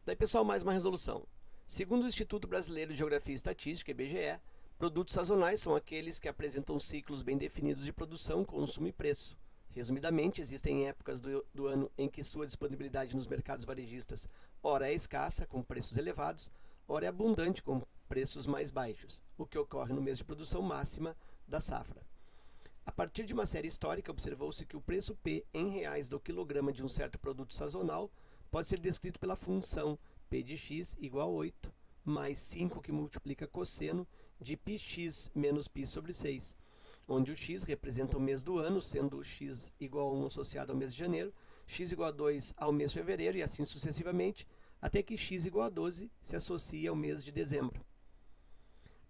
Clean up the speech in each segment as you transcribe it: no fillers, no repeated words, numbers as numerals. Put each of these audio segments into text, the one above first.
Daí, pessoal, mais uma resolução. Segundo o Instituto Brasileiro de Geografia e Estatística, IBGE, produtos sazonais são aqueles que apresentam ciclos bem definidos de produção, consumo e preço. Resumidamente, existem épocas do ano em que sua disponibilidade nos mercados varejistas ora é escassa, com preços elevados, ora é abundante, com preços mais baixos, o que ocorre no mês de produção máxima da safra. A partir de uma série histórica, observou-se que o preço P em reais do quilograma de um certo produto sazonal pode ser descrito pela função P de x igual a 8, mais 5 que multiplica cosseno de πx menos π sobre 6, onde o x representa o mês do ano, sendo x igual a 1 associado ao mês de janeiro, x igual a 2 ao mês de fevereiro e assim sucessivamente, até que x igual a 12 se associa ao mês de dezembro.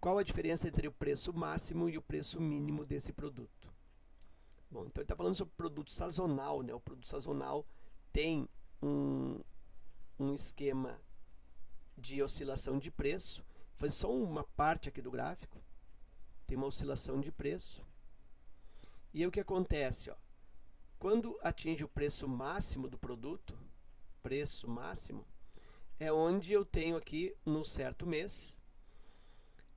Qual a diferença entre o preço máximo e o preço mínimo desse produto? Bom, então ele está falando sobre produto sazonal, né? O produto sazonal tem um esquema de oscilação de preço. Foi só uma parte aqui do gráfico. Tem uma oscilação de preço. E aí o que acontece? Ó, quando atinge o preço máximo do produto, preço máximo, é onde eu tenho aqui, no certo mês,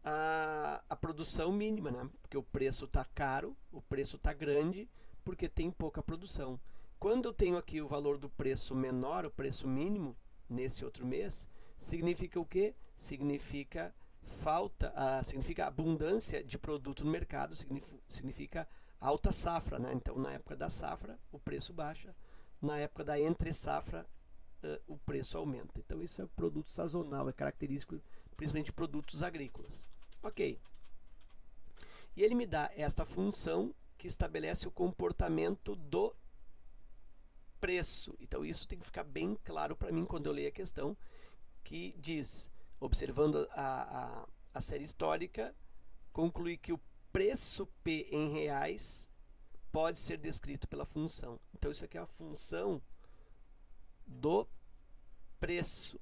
a produção mínima, né? Porque o preço está caro, o preço está grande, porque tem pouca produção. Quando eu tenho aqui o valor do preço menor, o preço mínimo, nesse outro mês, significa o quê? Significa significa abundância de produto no mercado, significa alta safra, né? Então, na época da safra, o preço baixa, na época da entre safra, o preço aumenta. Então, isso é produto sazonal, é característico principalmente de produtos agrícolas. Ok. E ele me dá esta função que estabelece o comportamento do preço. Então, isso tem que ficar bem claro para mim quando eu leio a questão, que diz, observando a série histórica, conclui que o preço P em reais pode ser descrito pela função. Então, isso aqui é a função do preço,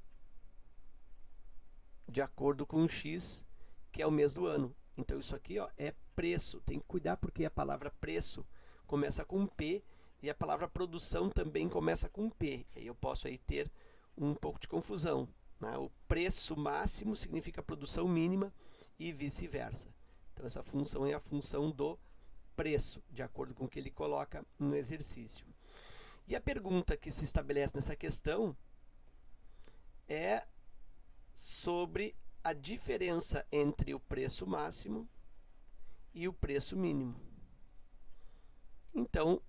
de acordo com o x, que é o mês do ano. Então, isso aqui, ó, é preço. Tem que cuidar porque a palavra preço começa com P e a palavra produção também começa com P. Aí eu posso aí ter um pouco de confusão, né? O preço máximo significa produção mínima e vice-versa. Então, essa função é a função do preço, de acordo com o que ele coloca no exercício. E a pergunta que se estabelece nessa questão é sobre a diferença entre o preço máximo e o preço mínimo. Então,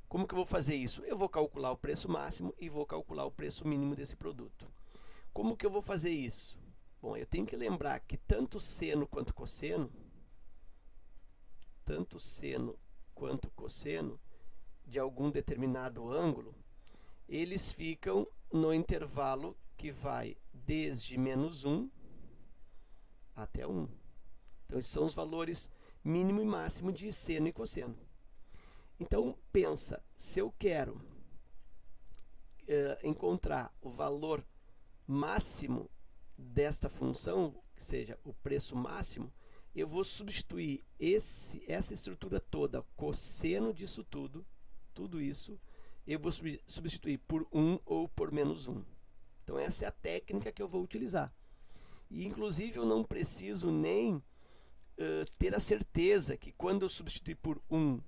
como que eu vou fazer isso? Eu vou calcular o preço máximo e vou calcular o preço mínimo desse produto. Como que eu vou fazer isso? Bom, eu tenho que lembrar que tanto seno quanto cosseno de algum determinado ângulo, eles ficam no intervalo que vai desde menos 1 até 1. Então, esses são os valores mínimo e máximo de seno e cosseno. Então, pensa, se eu quero encontrar o valor máximo desta função, que seja o preço máximo, eu vou substituir essa estrutura toda, cosseno disso tudo isso, eu vou substituir por 1 ou por menos 1. Então, essa é a técnica que eu vou utilizar. E, inclusive, eu não preciso nem ter a certeza que quando eu substituir por 1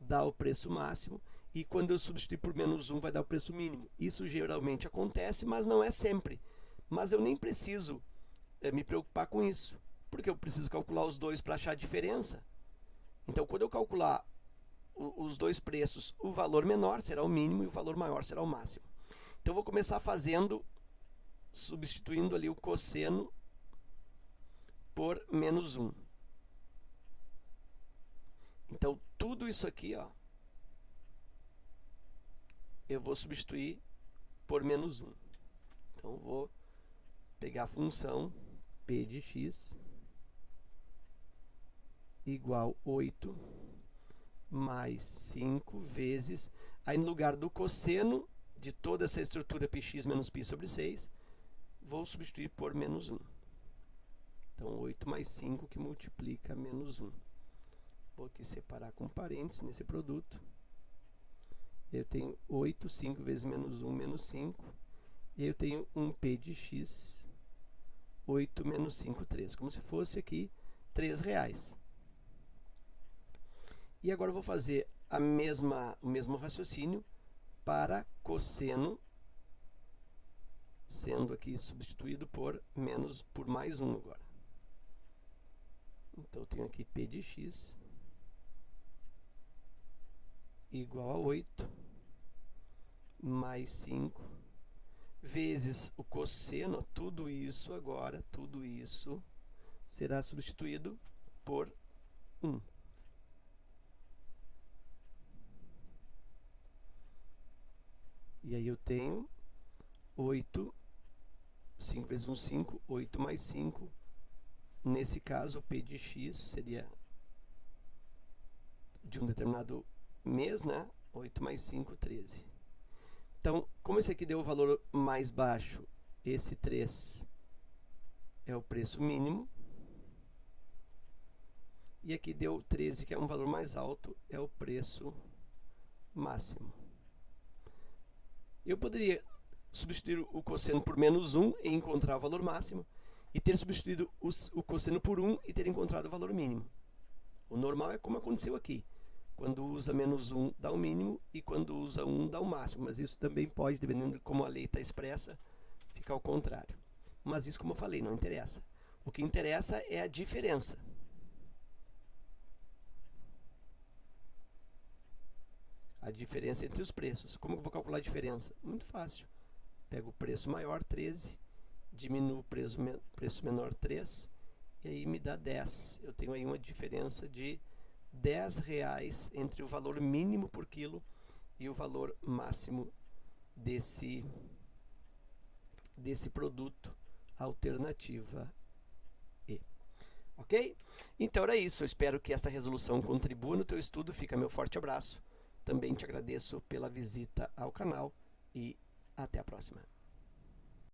dá o preço máximo e quando eu substituir por menos 1 vai dar o preço mínimo. Isso geralmente acontece, mas não é sempre. Mas eu nem preciso me preocupar com isso, porque eu preciso calcular os dois para achar a diferença. Então, quando eu calcular os dois preços, o valor menor será o mínimo e o valor maior será o máximo. Então, eu vou começar substituindo ali o cosseno por menos 1. Então, tudo isso aqui, ó, eu vou substituir por menos 1. Então, eu vou pegar a função P de x igual 8 mais 5 vezes, aí no lugar do cosseno de toda essa estrutura πx menos π sobre 6, vou substituir por menos 1. Então, 8 mais 5 que multiplica menos 1. Vou aqui separar com parênteses nesse produto. Eu tenho 8, 5 vezes menos 1, menos 5. E aí eu tenho um P de x, 8 menos 5, 3. Como se fosse aqui R$3. E agora eu vou fazer o mesmo raciocínio para cosseno, sendo aqui substituído por mais 1 agora. Então eu tenho aqui P de x igual a 8 mais 5 vezes o cosseno, tudo isso será substituído por 1. E aí eu tenho 8, 5 vezes 1, 5, 8 mais 5. Nesse caso, o P de x seria de um determinado mês, né? 8 mais 5, 13. Então, como esse aqui deu o valor mais baixo, esse 3 é o preço mínimo. E aqui deu 13, que é um valor mais alto, é o preço máximo. Eu poderia substituir o cosseno por menos 1 e encontrar o valor máximo, e ter substituído o cosseno por 1 e ter encontrado o valor mínimo. O normal é como aconteceu aqui. Quando usa menos 1 dá o mínimo e quando usa 1 dá o máximo. Mas isso também pode, dependendo de como a lei está expressa, ficar ao contrário. Mas isso, como eu falei, não interessa. O que interessa é a diferença. A diferença entre os preços. Como eu vou calcular a diferença? Muito fácil. Pego o preço maior, 13, diminuo o preço menor, 3, e aí me dá 10. Eu tenho aí uma diferença de R$10 entre o valor mínimo por quilo e o valor máximo desse produto alternativa E. Ok? Então era isso. Eu espero que esta resolução contribua no teu estudo. Fica meu forte abraço. Também te agradeço pela visita ao canal e até a próxima.